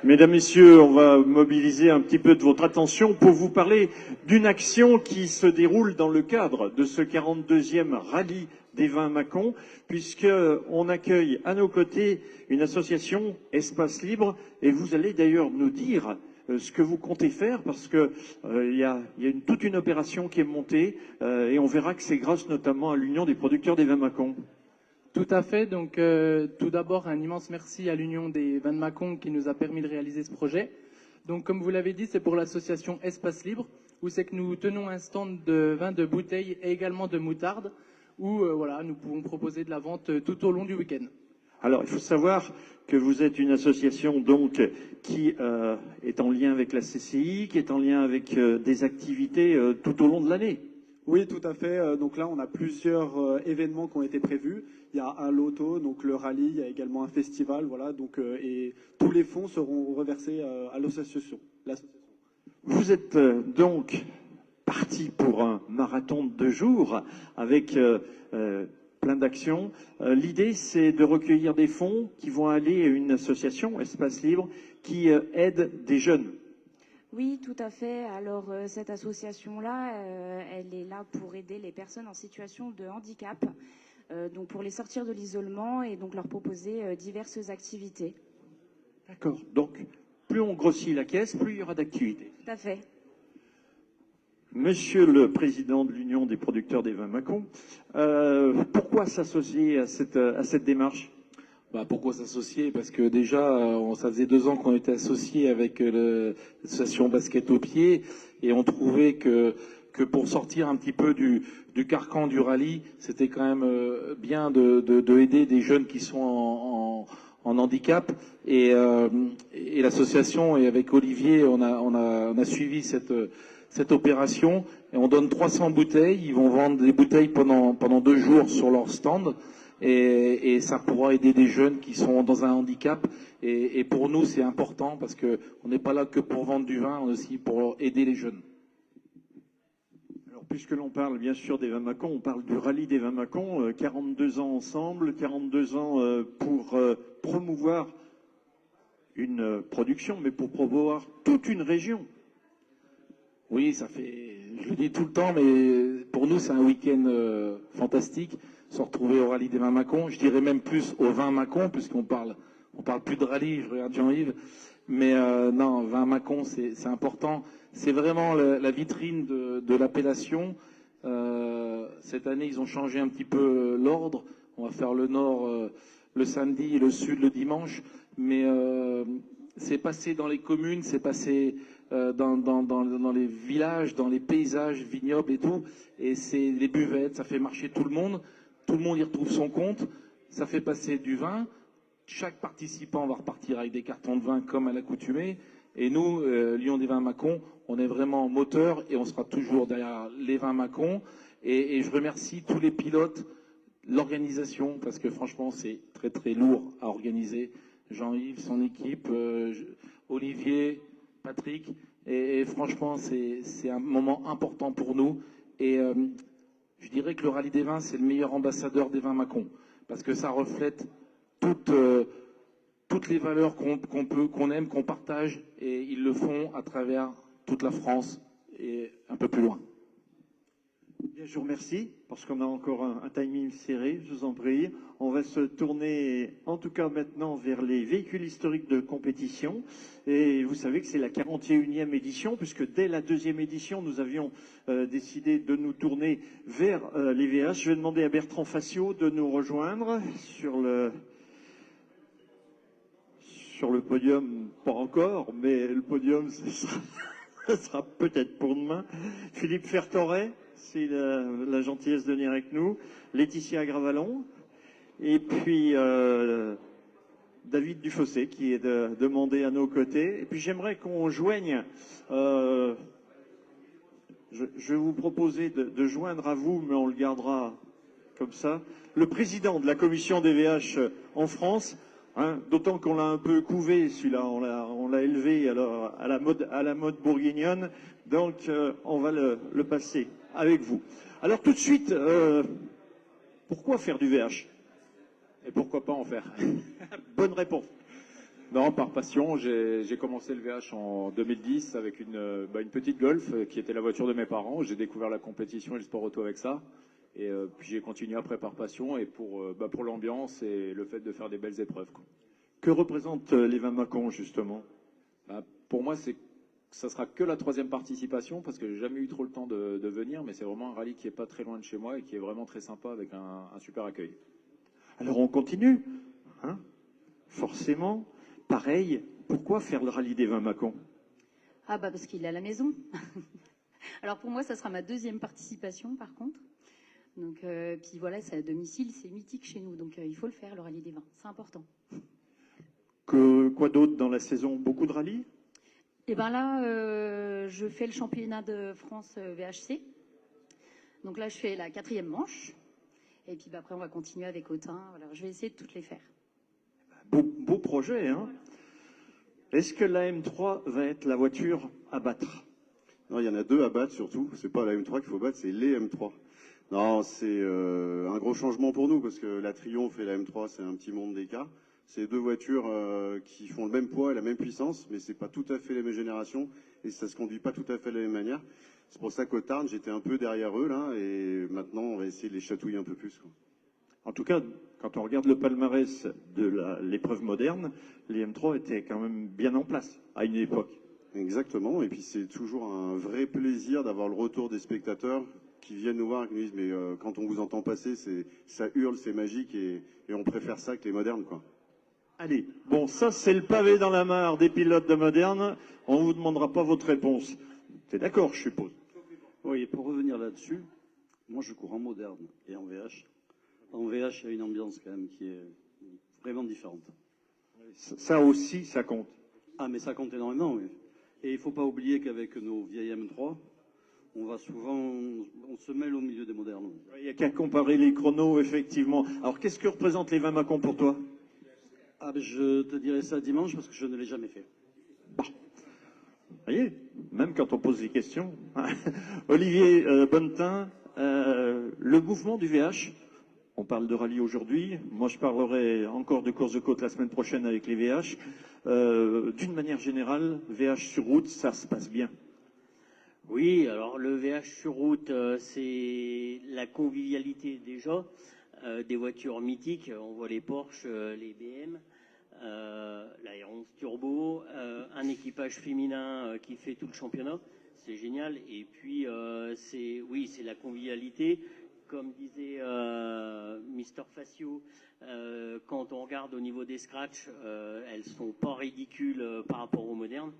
Mesdames, Messieurs, on va mobiliser un petit peu de votre attention pour vous parler d'une action qui se déroule dans le cadre de ce 42e rallye des vins Mâcon, puisqu'on accueille à nos côtés une association Espace Libre, et vous allez d'ailleurs nous dire ce que vous comptez faire, parce que il y a toute une opération qui est montée, et on verra que c'est grâce notamment à l'Union des producteurs des vins Mâcon. Tout à fait. Donc, tout d'abord, un immense merci à l'Union des vins de Mâcon qui nous a permis de réaliser ce projet. Donc, comme vous l'avez dit, c'est pour l'association Espace Libre, où c'est que nous tenons un stand de vin de bouteille et également de moutarde, où voilà, nous pouvons proposer de la vente tout au long du week-end. Alors, il faut savoir que vous êtes une association donc qui est en lien avec la CCI, qui est en lien avec des activités tout au long de l'année. Oui, tout à fait. Donc là, on a plusieurs événements qui ont été prévus. Il y a un loto, donc le rallye, il y a également un festival, voilà. Donc, et tous les fonds seront reversés à l'association. Vous êtes donc parti pour un marathon de 2 jours avec plein d'actions. L'idée, c'est de recueillir des fonds qui vont aller à une association, Espace Libre, qui aide des jeunes. Oui, tout à fait. Alors, cette association-là, elle est là pour aider les personnes en situation de handicap, donc pour les sortir de l'isolement et donc leur proposer diverses activités. D'accord. Donc, plus on grossit la caisse, plus il y aura d'activités. Tout à fait. Monsieur le président de l'Union des producteurs des vins Mâcon, pourquoi s'associer à cette démarche ? Pourquoi s'associer? Parce que déjà, ça faisait 2 ans qu'on était associés avec l'association Basket au pied, et on trouvait que pour sortir un petit peu du carcan du rallye, c'était quand même bien de aider des jeunes qui sont en handicap. Et l'association, et avec Olivier, on a suivi cette opération, et on donne 300 bouteilles. Ils vont vendre des bouteilles pendant 2 jours sur leur stand. Et ça pourra aider des jeunes qui sont dans un handicap. Et pour nous, c'est important parce qu'on n'est pas là que pour vendre du vin, on est aussi pour aider les jeunes. Alors, puisque l'on parle bien sûr des vins Mâcon, on parle du rallye des vins Mâcon, 42 ans ensemble, 42 ans pour promouvoir une production, mais pour promouvoir toute une région. Oui, je le dis tout le temps, mais pour nous, c'est un week-end fantastique. Se retrouver au rallye des vins Mâcon, je dirais même plus au vin Mâcon, puisqu'on parle plus de rallye, je regarde Jean-Yves, mais non, vin Mâcon, c'est important. C'est vraiment la vitrine de l'appellation. Cette année, ils ont changé un petit peu l'ordre. On va faire le nord le samedi et le sud le dimanche, mais c'est passé dans les communes, c'est passé dans les villages, dans les paysages vignobles et tout, et c'est les buvettes, ça fait marcher tout le monde. Tout le monde y retrouve son compte, ça fait passer du vin. Chaque participant va repartir avec des cartons de vin comme à l'accoutumée. Et nous, Lyon des vins Mâcon, on est vraiment moteur et on sera toujours derrière les vins Mâcon. Et je remercie tous les pilotes, l'organisation, parce que franchement, c'est très très lourd à organiser. Jean-Yves, son équipe, Olivier, Patrick. Et franchement, c'est un moment important pour nous. Et je dirais que le rallye des vins, c'est le meilleur ambassadeur des vins Mâcon, parce que ça reflète toutes les valeurs qu'on aime, qu'on partage, et ils le font à travers toute la France et un peu plus loin. Bien, je vous remercie, parce qu'on a encore un timing serré, je vous en prie. On va se tourner, en tout cas maintenant, vers les véhicules historiques de compétition. Et vous savez que c'est la 41e édition, puisque dès la 2e édition, nous avions décidé de nous tourner vers les VH. Je vais demander à Bertrand Facio de nous rejoindre sur le podium, pas encore, mais le podium, ce sera peut-être pour demain. Philippe Fertoret, c'est la gentillesse de venir avec nous. Laetitia Gravalon. Et puis David Dufossé qui est demandé à nos côtés. Et puis j'aimerais qu'on joigne, je vais vous proposer de joindre à vous, mais on le gardera comme ça, le président de la commission des VH en France. Hein, d'autant qu'on l'a un peu couvé, celui-là, on l'a élevé alors, à la mode bourguignonne. Donc on va le passer avec vous. Alors tout de suite, pourquoi faire du VH? Et pourquoi pas en faire? Bonne réponse. Non, par passion. J'ai commencé le VH en 2010 avec une petite Golf qui était la voiture de mes parents. J'ai découvert la compétition et le sport auto avec ça. Et puis j'ai continué après par passion et pour l'ambiance et le fait de faire des belles épreuves, quoi. Que représentent les vins Mâcon, justement? Pour moi, ça sera que la 3e participation parce que j'ai jamais eu trop le temps de venir, mais c'est vraiment un rallye qui est pas très loin de chez moi et qui est vraiment très sympa avec un super accueil. Alors on continue, hein? Forcément. Pareil, pourquoi faire le rallye des vins Mâcon? Ah bah parce qu'il est à la maison. Alors pour moi, ça sera ma 2e participation par contre. Donc puis voilà, c'est à domicile, c'est mythique chez nous, donc il faut le faire, le rallye des vins, c'est important. Quoi d'autre dans la saison? Beaucoup de rallyes? Et ben là, je fais le championnat de France VHC. Donc là, je fais la 4e manche. Et puis après, on va continuer avec Autun. Voilà, je vais essayer de toutes les faire. Beau projet, hein? Est-ce que la M3 va être la voiture à battre? Non, il y en a 2 à battre surtout. C'est pas la M3 qu'il faut battre, c'est les M3. Non, c'est un gros changement pour nous parce que la Triumph et la M3, c'est un petit monde d'écart. C'est 2 voitures qui font le même poids et la même puissance, mais c'est pas tout à fait les mêmes générations et ça se conduit pas tout à fait de la même manière. C'est pour ça qu'au Tarn, j'étais un peu derrière eux là et maintenant on va essayer de les chatouiller un peu plus, quoi. En tout cas, quand on regarde le palmarès de l'épreuve moderne, les M3 étaient quand même bien en place à une époque. Exactement, et puis c'est toujours un vrai plaisir d'avoir le retour des spectateurs qui viennent nous voir et qui nous disent mais quand on vous entend passer, ça hurle, c'est magique et on préfère ça que les modernes, quoi. Allez, bon, ça c'est le pavé dans la mare des pilotes de moderne. On ne vous demandera pas votre réponse. T'es d'accord, je suppose? Oui, pour revenir là-dessus, moi je cours en moderne et en VH. En VH, il y a une ambiance quand même qui est vraiment différente. Ça aussi, ça compte. Ah, mais ça compte énormément, oui. Et il ne faut pas oublier qu'avec nos vieilles M3, on se mêle au milieu des modernes. Il n'y a qu'à comparer les chronos, effectivement. Alors, qu'est-ce que représentent les vins Mâcon pour toi? Ah, ben, je te dirai ça dimanche parce que je ne l'ai jamais fait. Bah. Vous voyez, même quand on pose des questions. Olivier Bonnetin, le mouvement du VH, on parle de rallye aujourd'hui, moi je parlerai encore de course de côte la semaine prochaine avec les VH. D'une manière générale, VH sur route, ça se passe bien. Oui, alors le VH sur route, c'est la convivialité déjà, des voitures mythiques, on voit les Porsche, les BM, la R11 Turbo, un équipage féminin qui fait tout le championnat, c'est génial. Et puis c'est la convivialité, comme disait Mister Facio, quand on regarde au niveau des scratchs, elles sont pas ridicules par rapport aux modernes.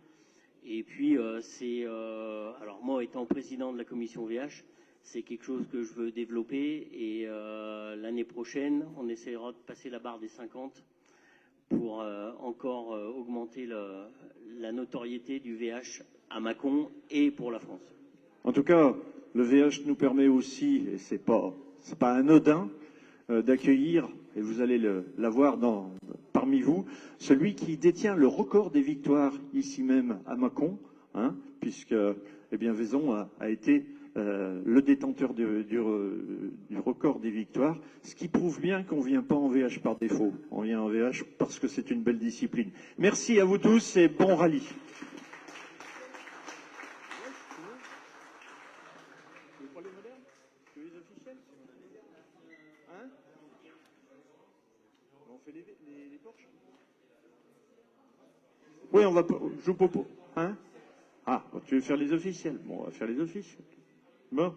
Et puis alors moi étant président de la commission VH, c'est quelque chose que je veux développer et l'année prochaine on essaiera de passer la barre des 50 pour encore augmenter la notoriété du VH à Mâcon et pour la France. En tout cas, le VH nous permet aussi, et c'est pas anodin, d'accueillir, et vous allez l'avoir parmi vous, celui qui détient le record des victoires ici même à Mâcon, hein, puisque Vaison a été le détenteur du record des victoires, ce qui prouve bien qu'on ne vient pas en VH par défaut, on vient en VH parce que c'est une belle discipline. Merci à vous tous et bon rallye. Oui, je vous propose. Hein? Ah, tu veux faire les officiels? Bon, on va faire les officiels. Bon,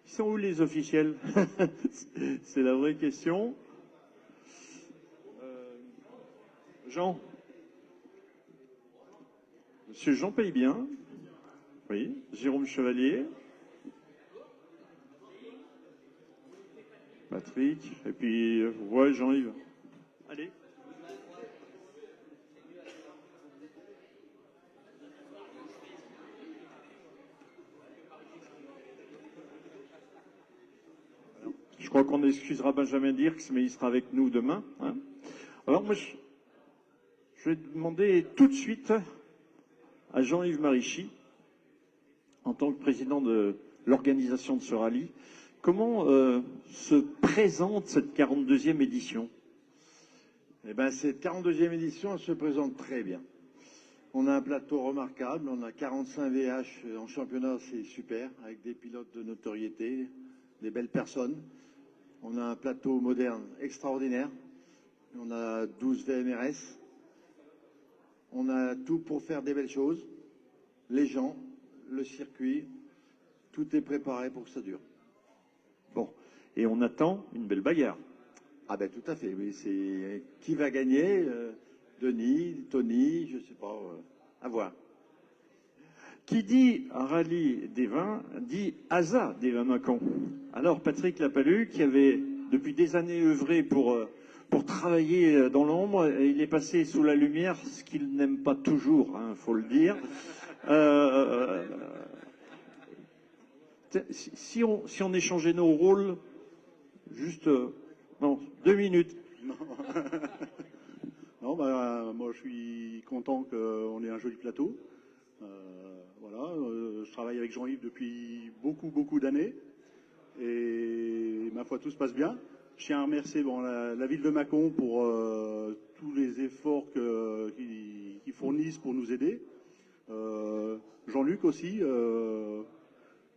ils sont où les officiels? C'est la vraie question. Jean? Monsieur Jean paye bien. Oui. Jérôme Chevalier. Patrick. Et puis, ouais, Jean-Yves. Allez. Je crois qu'on excusera Benjamin Dirks, mais il sera avec nous demain. Hein. Alors moi, je vais demander tout de suite à Jean-Yves Marichy, en tant que président de l'organisation de ce rallye, comment se présente cette 42e édition? Eh ben, cette 42e édition, elle se présente très bien. On a un plateau remarquable, on a 45 VH en championnat, c'est super, avec des pilotes de notoriété, des belles personnes. On a un plateau moderne extraordinaire, on a 12 VMRS, on a tout pour faire des belles choses, les gens, le circuit, tout est préparé pour que ça dure. Bon, et on attend une belle bagarre. Ah ben tout à fait, oui, c'est qui va gagner, Denis, Tony, je sais pas, à voir. Qui dit rallye des vins, dit ASA des vins Mâcon. Alors Patrick Lapalu, qui avait depuis des années œuvré pour travailler dans l'ombre, il est passé sous la lumière, ce qu'il n'aime pas toujours, faut le dire. Si on échangeait nos rôles, juste... non, 2 minutes. Non, bah, moi je suis content qu'on ait un joli plateau. Voilà, je travaille avec Jean-Yves depuis beaucoup d'années et ma foi tout se passe bien. Je tiens à remercier la ville de Mâcon pour tous les efforts qu'ils fournissent pour nous aider. Jean-Luc aussi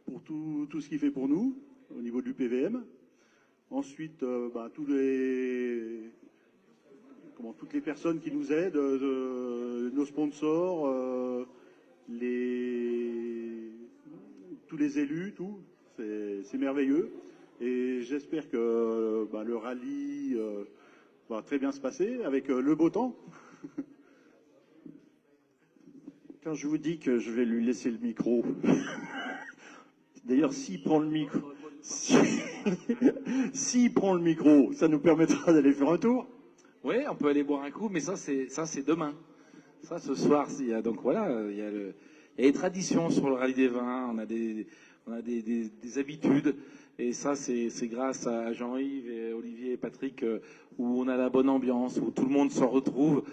pour tout ce qu'il fait pour nous au niveau du PVM. Ensuite, toutes les personnes qui nous aident, nos sponsors, tous les élus, tout, c'est merveilleux. Et j'espère que le rallye va très bien se passer avec le beau temps. Quand je vous dis que je vais lui laisser le micro, d'ailleurs, s'il prend le micro, s'il prend le micro, ça nous permettra d'aller faire un tour. Oui, on peut aller boire un coup, mais ça c'est demain. Ça, ce soir, il y a donc voilà, il y a les traditions sur le rallye des vins, on a des habitudes, et ça c'est grâce à Jean-Yves et Olivier et Patrick où on a la bonne ambiance, où tout le monde se retrouve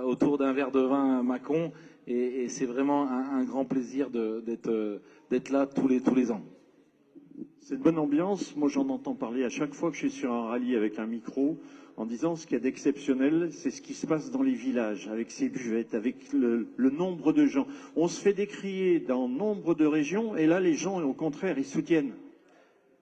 autour d'un verre de vin à Mâcon, et c'est vraiment un grand plaisir d'être là tous les ans. Cette bonne ambiance, moi j'en entends parler à chaque fois que je suis sur un rallye avec un micro, en disant ce qu'il y a d'exceptionnel, c'est ce qui se passe dans les villages, avec ces buvettes, avec le nombre de gens. On se fait décrier dans nombre de régions, et là les gens, au contraire, ils soutiennent.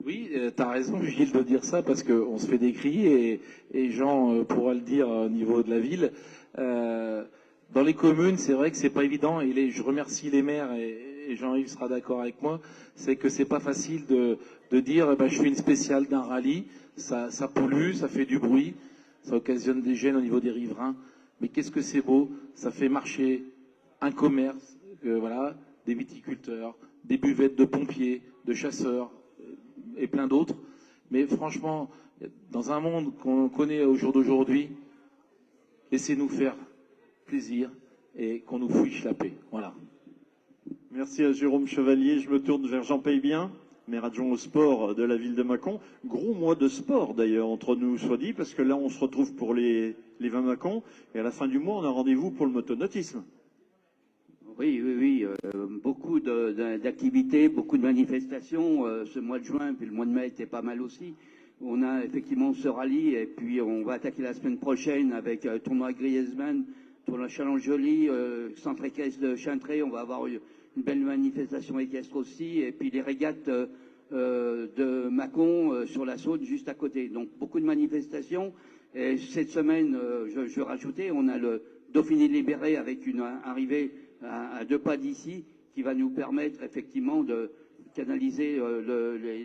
Oui, tu as raison, Gilles, de dire ça, parce qu'on se fait décrier, et Jean pourra le dire au niveau de la ville. Dans les communes, c'est vrai que c'est pas évident, et je remercie les maires, et Jean-Yves sera d'accord avec moi, c'est que c'est pas facile de dire je fais une spéciale d'un rallye, ça pollue, ça fait du bruit, ça occasionne des gênes au niveau des riverains, mais qu'est-ce que c'est beau, ça fait marcher un commerce, voilà, des viticulteurs, des buvettes de pompiers, de chasseurs et plein d'autres. Mais franchement, dans un monde qu'on connaît au jour d'aujourd'hui, laissez-nous faire plaisir et qu'on nous fiche la paix. Voilà. Merci à Jérôme Chevalier. Je me tourne vers Jean Paye-Bien, maire adjoint au sport de la ville de Mâcon. Gros mois de sport d'ailleurs entre nous, soit dit, parce que là on se retrouve pour les vins Mâcon, et à la fin du mois on a rendez-vous pour le motonautisme. Oui. Beaucoup d'activités, beaucoup de manifestations. Ce mois de juin, puis le mois de mai était pas mal aussi. On a effectivement ce rallye, et puis on va attaquer la semaine prochaine avec tournoi Griezmann, tournoi Challenge-Joly, centre équestre de Chintré. On va avoir une belle manifestation équestre aussi, et puis les régates de Mâcon sur la Saône juste à côté. Donc beaucoup de manifestations. Et cette semaine, je vais rajouter, on a le Dauphiné libéré avec une arrivée à 2 pas d'ici, qui va nous permettre effectivement de canaliser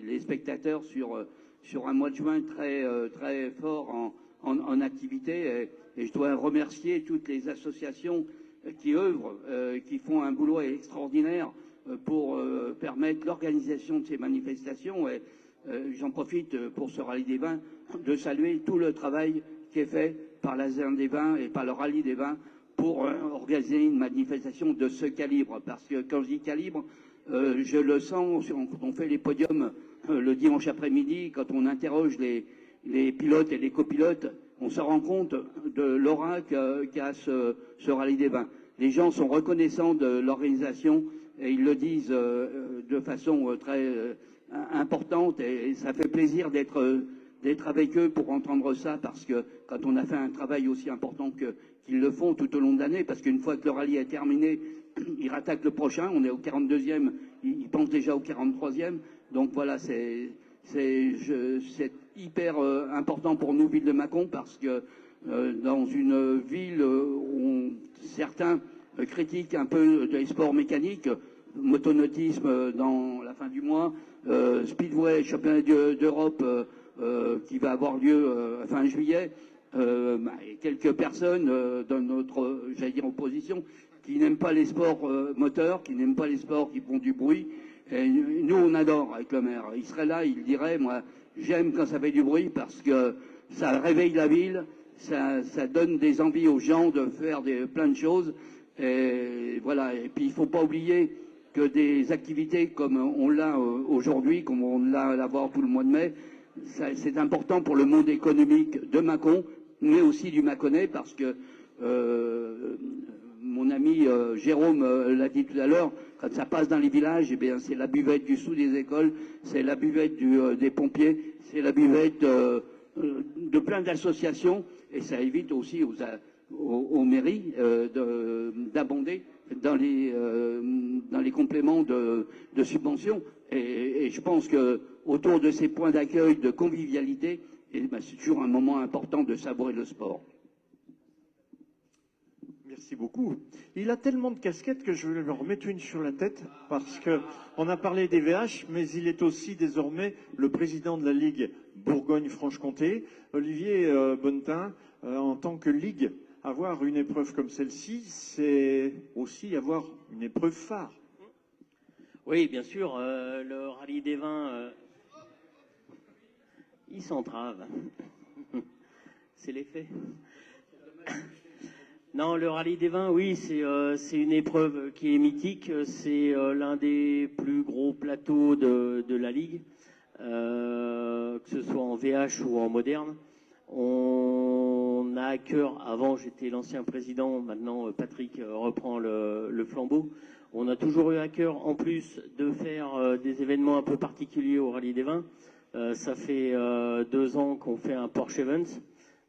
les spectateurs sur un mois de juin très fort en activité. Et je dois remercier toutes les associations qui œuvrent, qui font un boulot extraordinaire pour permettre l'organisation de ces manifestations. Et j'en profite pour ce rallye des vins de saluer tout le travail qui est fait par la ZERN des vins et par le rallye des vins pour organiser une manifestation de ce calibre. Parce que quand je dis calibre, je le sens quand on fait les podiums le dimanche après-midi, quand on interroge les pilotes et les copilotes, on se rend compte de l'aura qu'a ce rallye des vins. Les gens sont reconnaissants de l'organisation et ils le disent de façon très importante, et ça fait plaisir d'être d'être avec eux pour entendre ça, parce que quand on a fait un travail aussi important qu'ils le font tout au long de l'année, parce qu'une fois que le rallye est terminé, ils rattaquent le prochain, on est au 42e, ils pensent déjà au 43e. Donc voilà, c'est hyper important pour nous, ville de Mâcon, parce que dans une ville où certains critiquent un peu les sports mécaniques, motonautisme dans la fin du mois, Speedway, championnat d'Europe qui va avoir lieu fin juillet, et quelques personnes dans notre, j'allais dire, opposition, qui n'aiment pas les sports moteurs, qui n'aiment pas les sports qui font du bruit. Et nous, on adore avec le maire. Il serait là, il dirait, moi, j'aime quand ça fait du bruit parce que ça réveille la ville, ça donne des envies aux gens de faire plein de choses. Et voilà. Et puis, il ne faut pas oublier que des activités comme on l'a aujourd'hui, comme on l'a l'avoir tout le mois de mai, c'est important pour le monde économique de Mâcon, mais aussi du Mâconnais, parce que mon ami Jérôme l'a dit tout à l'heure, quand ça passe dans les villages, eh bien, c'est la buvette du sous des écoles, c'est la buvette des pompiers, c'est la buvette de plein d'associations, et ça évite aussi aux mairies d'abonder dans les compléments de subventions. Et je pense que autour de ces points d'accueil, de convivialité, eh ben, c'est toujours un moment important de savourer le sport. Merci beaucoup. Il a tellement de casquettes que je vais lui en remettre une sur la tête parce qu'on a parlé des VH, mais il est aussi désormais le président de la Ligue Bourgogne-Franche-Comté. Olivier Bonnetin, en tant que Ligue, avoir une épreuve comme celle-ci, c'est aussi avoir une épreuve phare. Oui, bien sûr, le rallye des vins, il s'entrave. C'est l'effet. Non, le rallye des vins, oui, c'est une épreuve qui est mythique. C'est l'un des plus gros plateaux de la Ligue, que ce soit en VH ou en moderne. On a à cœur, avant j'étais l'ancien président, maintenant Patrick reprend le flambeau. On a toujours eu à cœur, en plus, de faire des événements un peu particuliers au rallye des vins. Ça fait 2 ans qu'on fait un Porsche Event.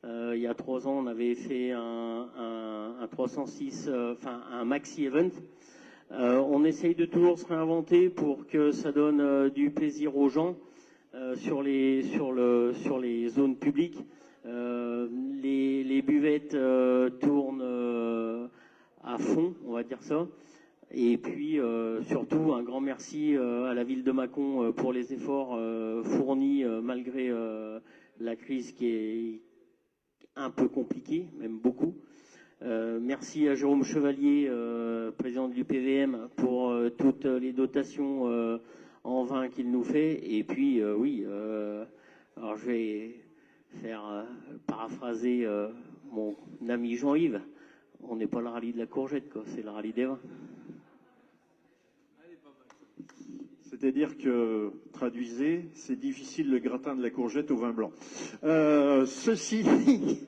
Il y a 3 ans, on avait fait un 306, enfin un maxi event. On essaye de toujours se réinventer pour que ça donne du plaisir aux gens sur les zones publiques. Les buvettes tournent à fond, on va dire ça. Et puis surtout un grand merci à la ville de Mâcon pour les efforts fournis malgré la crise qui est un peu compliquée, même beaucoup. Merci à Jérôme Chevalier, président de l'UPVM, pour toutes les dotations en vin qu'il nous fait. Et puis oui, alors je vais faire paraphraser mon ami Jean-Yves. On n'est pas le rallye de la courgette, quoi, c'est le rallye des vins. C'est-à-dire que, traduisez, c'est difficile le gratin de la courgette au vin blanc. Ceci dit,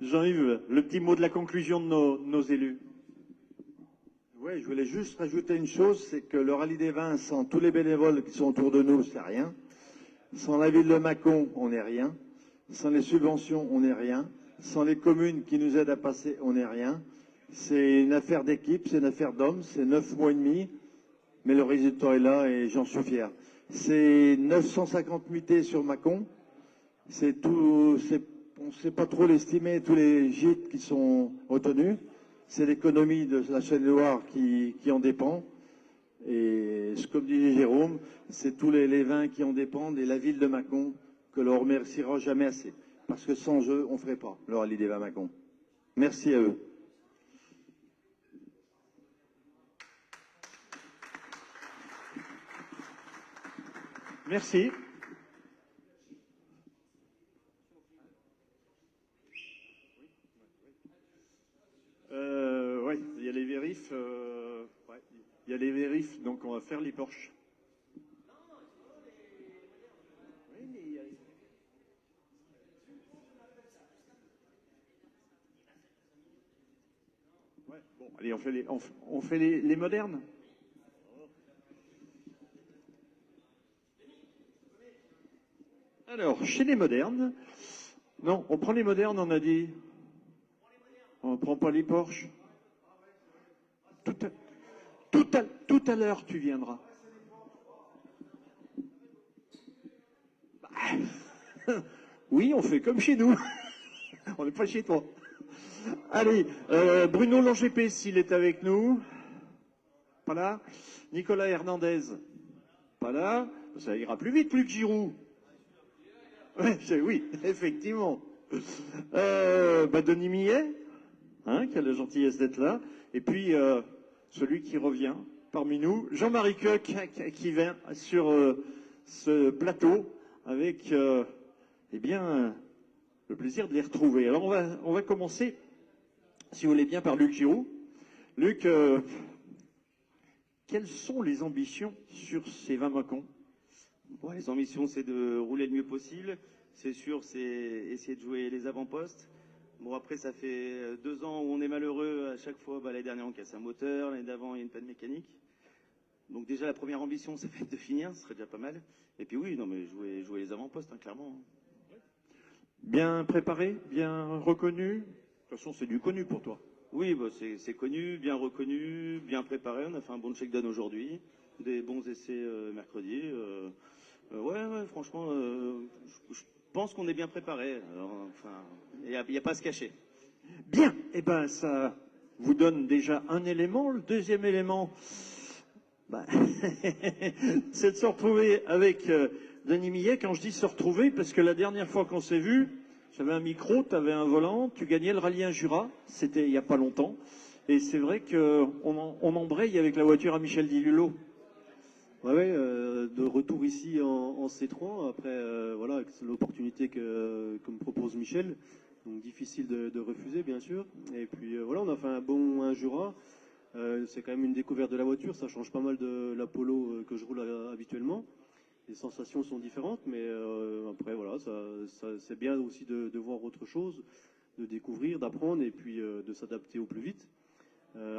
Jean-Yves, le petit mot de la conclusion de nos élus. Oui, je voulais juste rajouter une chose, c'est que le rallye des vins, sans tous les bénévoles qui sont autour de nous, c'est rien. Sans la ville de Mâcon, on n'est rien. Sans les subventions, on n'est rien. Sans les communes qui nous aident à passer, on n'est rien. C'est une affaire d'équipe, c'est une affaire d'hommes, c'est 9 mois et demi. Mais le résultat est là et j'en suis fier. C'est 950 nuitées sur Mâcon. C'est tout, on ne sait pas trop l'estimer, tous les gîtes qui sont retenus. C'est l'économie de la Seine-et-Loire qui en dépend. Et comme disait Jérôme, c'est tous les vins qui en dépendent et la ville de Mâcon que l'on remerciera jamais assez. Parce que sans eux, on ne ferait pas le rallye des vins Mâcon. Merci à eux. Merci. Oui, il y a les vérifs. Ouais, il y a les vérifs, donc on va faire les Porsche. Ouais, bon, allez, on fait les modernes. Alors, chez les modernes, non, on prend les modernes, on a dit. On ne prend pas les Porsche. Tout à l'heure, tu viendras. Oui, on fait comme chez nous. On n'est pas chez toi. Allez, Bruno Longépé, s'il est avec nous. Pas là. Nicolas Hernandez. Pas là. Ça ira plus vite, plus que Giroud. Ouais, oui, effectivement. Denis Millet, qui a la gentillesse d'être là. Et puis, celui qui revient parmi nous, Jean-Marie Coq, qui vient sur ce plateau avec, le plaisir de les retrouver. Alors, on va commencer, si vous voulez bien, par Luc Giroud. Luc, quelles sont les ambitions sur ces 20 Mâcon? Les ambitions, c'est de rouler le mieux possible. C'est sûr, c'est essayer de jouer les avant-postes. Bon, après, ça fait 2 ans où on est malheureux. À chaque fois, l'année dernière, on casse un moteur. L'année d'avant, il y a une panne mécanique. Donc déjà, la première ambition, ça fait de finir. Ce serait déjà pas mal. Et puis oui, non, mais jouer les avant-postes, clairement. Bien préparé, bien reconnu. De toute façon, c'est du connu pour toi. Oui, c'est connu, bien reconnu, bien préparé. On a fait un bon check-down aujourd'hui. Des bons essais mercredi. Ouais, franchement, je pense qu'on est bien préparé. Il n'y a pas à se cacher. Bien, ça vous donne déjà un élément. Le deuxième élément, c'est de se retrouver avec Denis Millet. Quand je dis se retrouver, parce que la dernière fois qu'on s'est vu, j'avais un micro, tu avais un volant, tu gagnais le rallye Jura, c'était il n'y a pas longtemps. Et c'est vrai qu'on embraye avec la voiture à Michel Dilulot. Ouais, de retour ici en C3, après voilà, c'est l'opportunité que me propose Michel, donc difficile de refuser bien sûr. Et puis voilà, on a fait un bon Jura, c'est quand même une découverte de la voiture, ça change pas mal de la Polo que je roule habituellement. Les sensations sont différentes, mais après voilà, c'est bien aussi de voir autre chose, de découvrir, d'apprendre et puis de s'adapter au plus vite.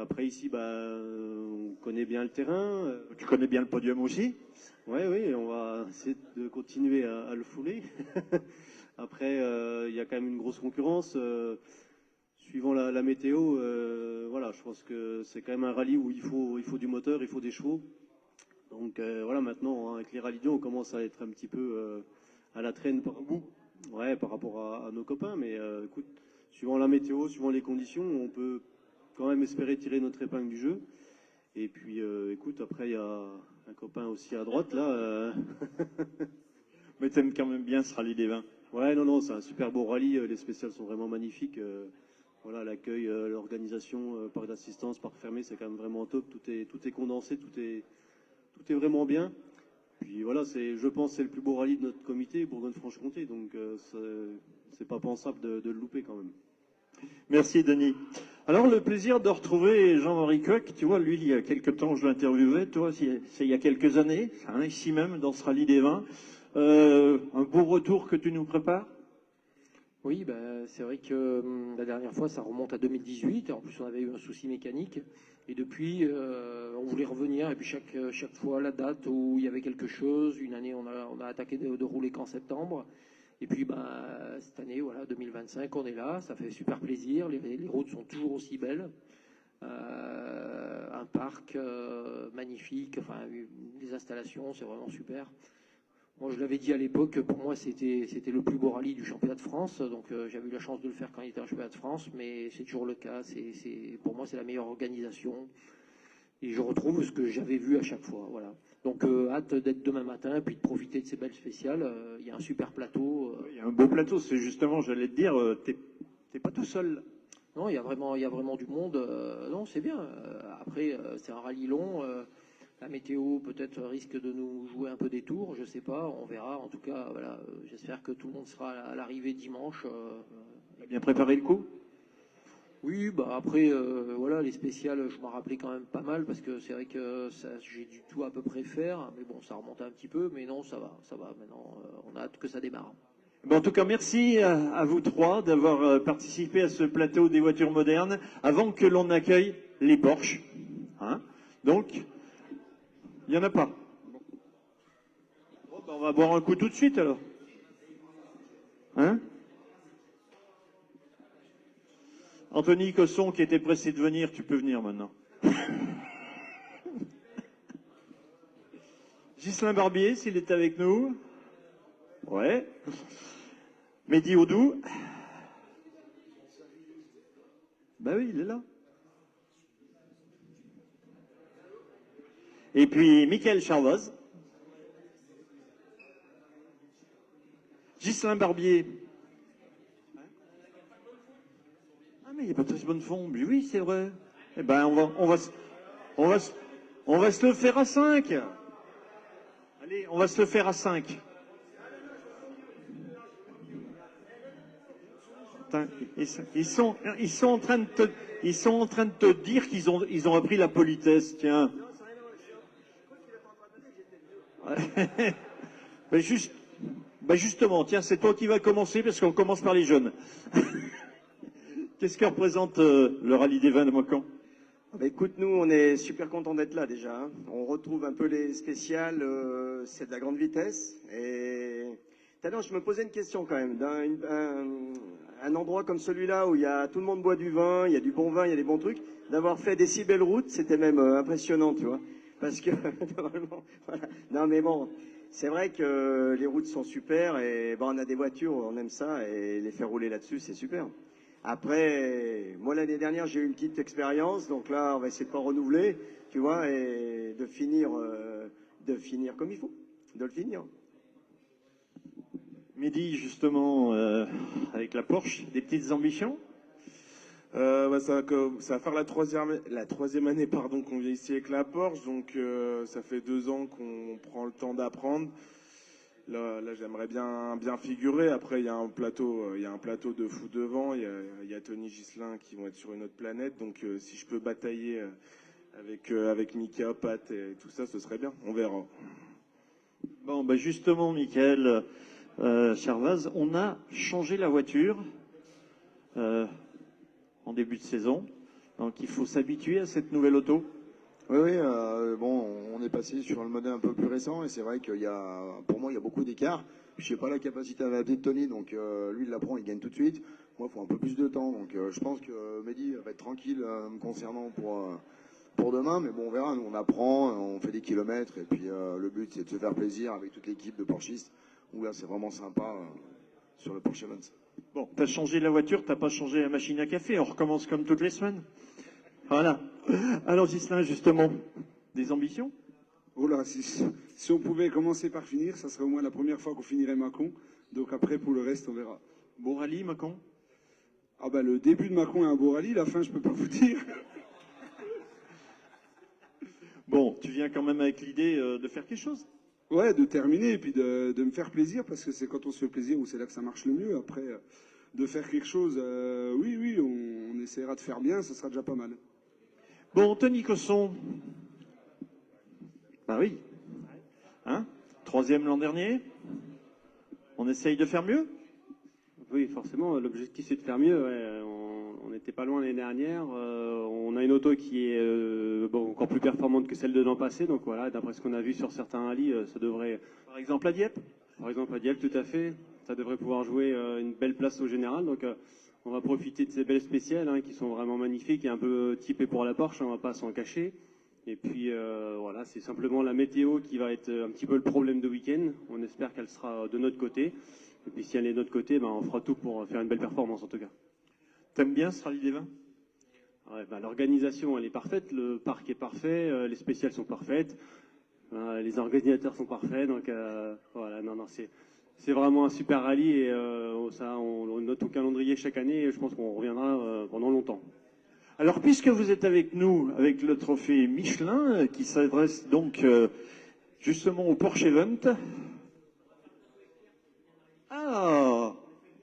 Après ici, on connaît bien le terrain. Tu connais bien le podium aussi? Oui, on va essayer de continuer à le fouler. Après, il y a quand même une grosse concurrence. Suivant la météo, voilà, je pense que c'est quand même un rallye où il faut du moteur, il faut des chevaux. Donc voilà, maintenant, avec les rallyes, on commence à être un petit peu à la traîne par rapport à nos copains. Mais écoute, suivant la météo, suivant les conditions, on peut quand même espérer tirer notre épingle du jeu. Et puis, écoute, après, il y a un copain aussi à droite, là. Mais t'aimes quand même bien ce rallye des vins. Ouais, non, c'est un super beau rallye. Les spéciales sont vraiment magnifiques. Voilà, l'accueil, l'organisation, parc d'assistance, parc fermé, c'est quand même vraiment top. Tout est condensé, tout est vraiment bien. Puis voilà, je pense que c'est le plus beau rallye de notre comité, Bourgogne-Franche-Comté. Donc, c'est pas pensable de le louper quand même. Merci Denis. Alors le plaisir de retrouver Jean-Marie Coq, tu vois, lui il y a quelques temps je l'interviewais, toi c'est il y a quelques années, ici même dans ce rallye des vins. Un beau retour que tu nous prépares? Oui, c'est vrai que la dernière fois ça remonte à 2018, en plus on avait eu un souci mécanique et depuis on voulait revenir et puis chaque fois la date où il y avait quelque chose, une année on a attaqué de rouler qu'en septembre. Et puis cette année, voilà, 2025, on est là, ça fait super plaisir, les routes sont toujours aussi belles, un parc magnifique, enfin les installations, c'est vraiment super. Moi je l'avais dit à l'époque, pour moi c'était le plus beau rallye du championnat de France, donc j'avais eu la chance de le faire quand il était en championnat de France, mais c'est toujours le cas, pour moi c'est la meilleure organisation. Et je retrouve ce que j'avais vu à chaque fois, voilà. Donc hâte d'être demain matin, puis de profiter de ces belles spéciales. Il y a un super plateau. Il y a un beau plateau, c'est justement, j'allais te dire, t'es pas tout seul. Non, il y a vraiment du monde. Non, c'est bien. Après, c'est un rallye long. La météo peut-être risque de nous jouer un peu des tours, je sais pas, on verra. En tout cas, voilà, j'espère que tout le monde sera à l'arrivée dimanche. Tu as bien préparé le coup? Oui, après, voilà, les spéciales, je m'en rappelais quand même pas mal, parce que c'est vrai que j'ai du tout à peu près faire, mais bon, ça remonte un petit peu, mais non, ça va, maintenant, on a hâte que ça démarre. En tout cas, merci à vous trois d'avoir participé à ce plateau des voitures modernes, avant que l'on accueille les Porsche. Donc, il n'y en a pas. Bon, on va boire un coup tout de suite, alors. Hein? Anthony Cosson, qui était pressé de venir, tu peux venir maintenant. Ghislain Barbier, s'il est avec nous. Ouais. Mehdi Oudou. Ben oui, il est là. Et puis Michael Charvoz. Ghislain Barbier. Ah mais il n'y a pas très bonne fond. Mais oui, c'est vrai. Eh ben on va se le faire à 5. Allez, on va se le faire à 5. Putain, ils sont en train de te dire qu'ils ont appris la politesse, tiens. Justement, tiens, c'est toi qui vas commencer parce qu'on commence par les jeunes. Qu'est-ce que représente le rallye des vins de Mâcon? Écoute, nous, on est super contents d'être là déjà. Hein. On retrouve un peu les spéciales, c'est de la grande vitesse. Et tout à l'heure, je me posais une question quand même. Un endroit comme celui-là où il y a, tout le monde boit du vin, il y a du bon vin, il y a des bons trucs, d'avoir fait des si belles routes, c'était même impressionnant, tu vois. Parce que, normalement, voilà. Non mais bon, c'est vrai que les routes sont super et on a des voitures, on aime ça et les faire rouler là-dessus, c'est super. Après, moi l'année dernière j'ai eu une petite expérience, donc là on va essayer de pas renouveler, tu vois, et de finir comme il faut, de le finir. Mehdi, justement, avec la Porsche, des petites ambitions? Ça va faire la troisième année qu'on vient ici avec la Porsche, donc ça fait 2 ans qu'on prend le temps d'apprendre. Là j'aimerais bien figurer. Après, il y a un plateau de fou devant. Il y a Tony, Ghislain qui vont être sur une autre planète. Donc, si je peux batailler avec Mika, Pat et tout ça, ce serait bien. On verra. Bon, justement, Michael Charvaz, on a changé la voiture en début de saison. Donc, il faut s'habituer à cette nouvelle auto. Oui, on est passé sur le modèle un peu plus récent et c'est vrai pour moi, il y a beaucoup d'écart. Je n'ai pas la capacité à l'adapter de Tony, donc lui, il l'apprend, il gagne tout de suite. Moi, il faut un peu plus de temps, donc je pense que Mehdi va être tranquille me concernant pour demain, mais bon, on verra. Nous, on apprend, on fait des kilomètres et puis le but, c'est de se faire plaisir avec toute l'équipe de Porschistes, où là, c'est vraiment sympa sur le Porsche Events. Bon, tu as changé la voiture, tu n'as pas changé la machine à café, on recommence comme toutes les semaines. Voilà. Alors Ghislain, justement, des ambitions? Oh là, si on pouvait commencer par finir, ça serait au moins la première fois qu'on finirait Mâcon. Donc après, pour le reste, on verra. Beau rallye, Mâcon? Ah le début de Mâcon est un beau rallye, la fin, je peux pas vous dire. Bon, tu viens quand même avec l'idée de faire quelque chose? Ouais, de terminer et puis de me faire plaisir, parce que c'est quand on se fait plaisir où c'est là que ça marche le mieux. Après, de faire quelque chose, oui, on essaiera de faire bien, ça sera déjà pas mal. Bon, Tony Cosson. Bah oui. Hein? 3e l'an dernier. On essaye de faire mieux? Oui, forcément, l'objectif c'est de faire mieux. Ouais. On n'était pas loin l'année dernière. On a une auto qui est encore plus performante que celle de l'an passé. Donc voilà, d'après ce qu'on a vu sur certains rallyes, ça devrait... Par exemple à Dieppe? Par exemple à Dieppe, tout à fait. Ça devrait pouvoir jouer une belle place au général. Donc on va profiter de ces belles spéciales qui sont vraiment magnifiques et un peu typées pour la Porsche, on va pas s'en cacher. Et puis voilà, c'est simplement la météo qui va être un petit peu le problème de week-end. On espère qu'elle sera de notre côté. Et puis si elle est de notre côté, on fera tout pour faire une belle performance en tout cas. T'aimes bien ce rallye des vins? Ouais, l'organisation elle est parfaite, le parc est parfait, les spéciales sont parfaites, les organisateurs sont parfaits. Donc voilà, c'est vraiment un super rallye et on note au calendrier chaque année et je pense qu'on reviendra pendant longtemps. Alors, puisque vous êtes avec nous, avec le trophée Michelin, qui s'adresse donc justement au Porsche Event. Ah,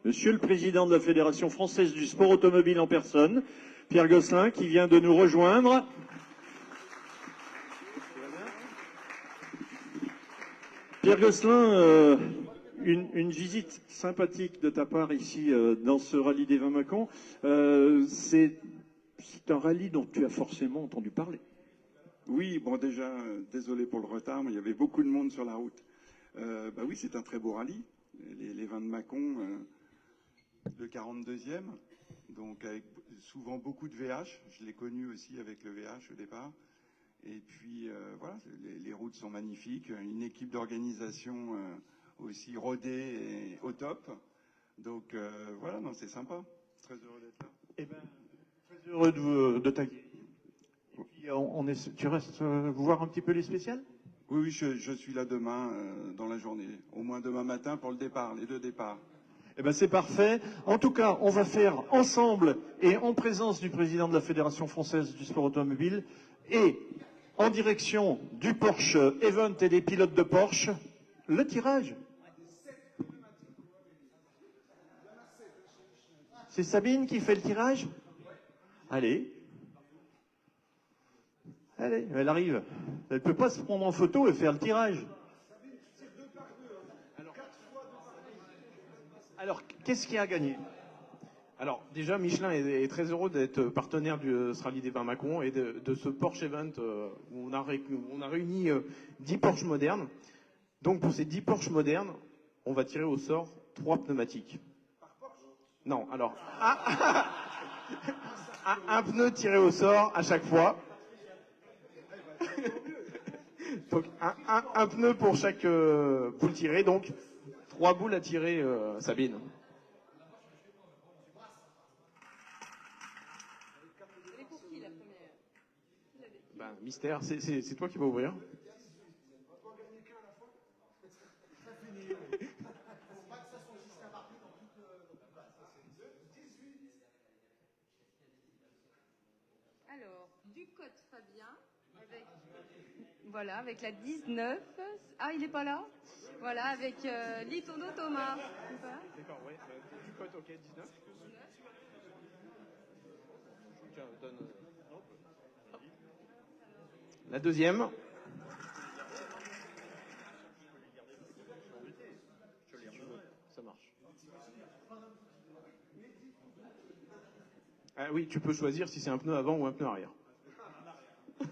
Monsieur le Président de la Fédération française du sport automobile en personne, Pierre Gosselin, qui vient de nous rejoindre. Pierre Gosselin, une visite sympathique de ta part ici dans ce rallye des vins Mâcon. C'est un rallye dont tu as forcément entendu parler. Oui, bon déjà, désolé pour le retard, mais il y avait beaucoup de monde sur la route. Oui, c'est un très beau rallye. Les vins de Mâcon, le 42e, donc avec souvent beaucoup de VH. Je l'ai connu aussi avec le VH au départ. Et puis voilà, les routes sont magnifiques, une équipe d'organisation aussi rodée et au top. Donc voilà, non, c'est sympa. Très heureux d'être là. Eh ben, très heureux de t'accueillir. Et puis tu restes voir un petit peu les spéciales? Oui, oui, je suis là demain dans la journée, au moins demain matin pour le départ, les deux départs. Eh ben c'est parfait. En tout cas, on va faire ensemble et en présence du président de la Fédération française du sport automobile et en direction du Porsche Event et des pilotes de Porsche, le tirage. C'est Sabine qui fait le tirage? Allez. Allez, elle arrive. Elle ne peut pas se prendre en photo et faire le tirage. Alors, qu'est-ce qui a gagné? Alors, déjà, Michelin est très heureux d'être partenaire du Rallye des Vins Mâcon et de ce Porsche Event où on a réuni 10 Porsche modernes. Donc, pour ces 10 Porsche modernes, on va tirer au sort 3 pneumatiques. Non, alors, un pneu tiré au sort à chaque fois. Donc, un pneu pour chaque boule tirée, donc 3 boules à tirer, Sabine. Ben, mystère, c'est toi qui vas ouvrir. Alors, Ducote Fabien, voilà, avec la 19. Ah, il n'est pas là? Voilà, avec Litono Thomas. D'accord, ouais. Ducote, ok, 19. Tiens, donne. La deuxième. Ça marche. Ah oui, tu peux choisir si c'est un pneu avant ou un pneu arrière. Je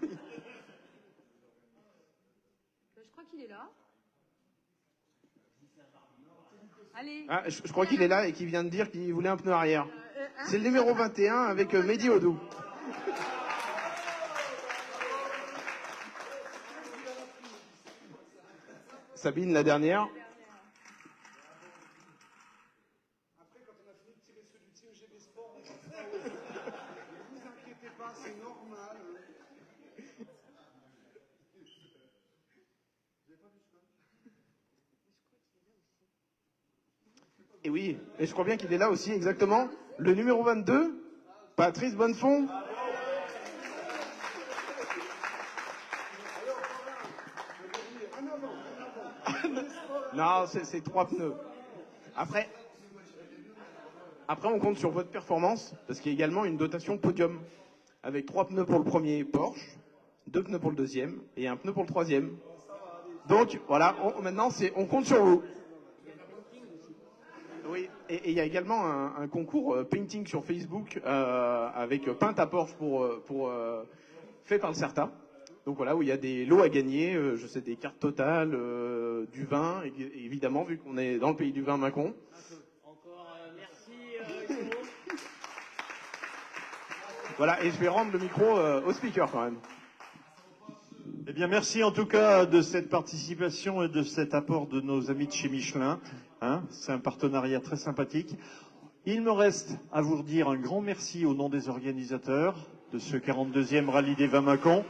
crois qu'il est là. Allez. Ah, je crois qu'il est là et qu'il vient de dire qu'il voulait un pneu arrière. C'est le numéro 21 avec Mehdi Odou. Sabine, la dernière. Après, quand on a fini de tirer ceux du CEGB Sport, on passera aux autres. Ne vous inquiétez pas, c'est normal. Et oui, et je crois bien qu'il est là aussi, exactement. Le numéro 22, Patrice Bonnefond. Non, c'est 3 pneus. Après, on compte sur votre performance, parce qu'il y a également une dotation podium, avec 3 pneus pour le premier Porsche, 2 pneus pour le deuxième, et 1 pneu pour le troisième. Donc, voilà, maintenant, on compte sur vous. Oui, et il y a également un concours painting sur Facebook avec Peinte à Porsche fait par le CERTA. Donc voilà, où il y a des lots à gagner, je sais, des cartes totales, du vin, et évidemment, vu qu'on est dans le pays du vin Mâcon. Encore merci, Hugo. Voilà, et je vais rendre le micro au speaker quand même. Eh bien, merci en tout cas de cette participation et de cet apport de nos amis de chez Michelin. Hein, c'est un partenariat très sympathique. Il me reste à vous redire un grand merci au nom des organisateurs de ce 42e Rallye des Vins Mâcon,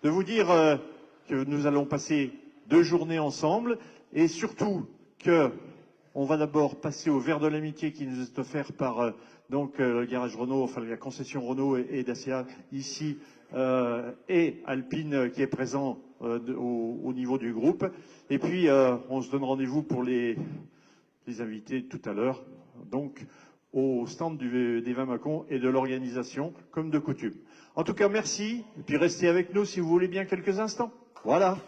de vous dire que nous allons passer 2 journées ensemble et surtout que on va d'abord passer au verre de l'amitié qui nous est offert par le garage Renault, enfin la concession Renault et Dacia ici et Alpine qui est présent au niveau du groupe. Et puis on se donne rendez-vous pour les invités tout à l'heure, donc au stand des Vins Mâcon et de l'organisation, comme de coutume. En tout cas, merci, et puis restez avec nous si vous voulez bien quelques instants. Voilà.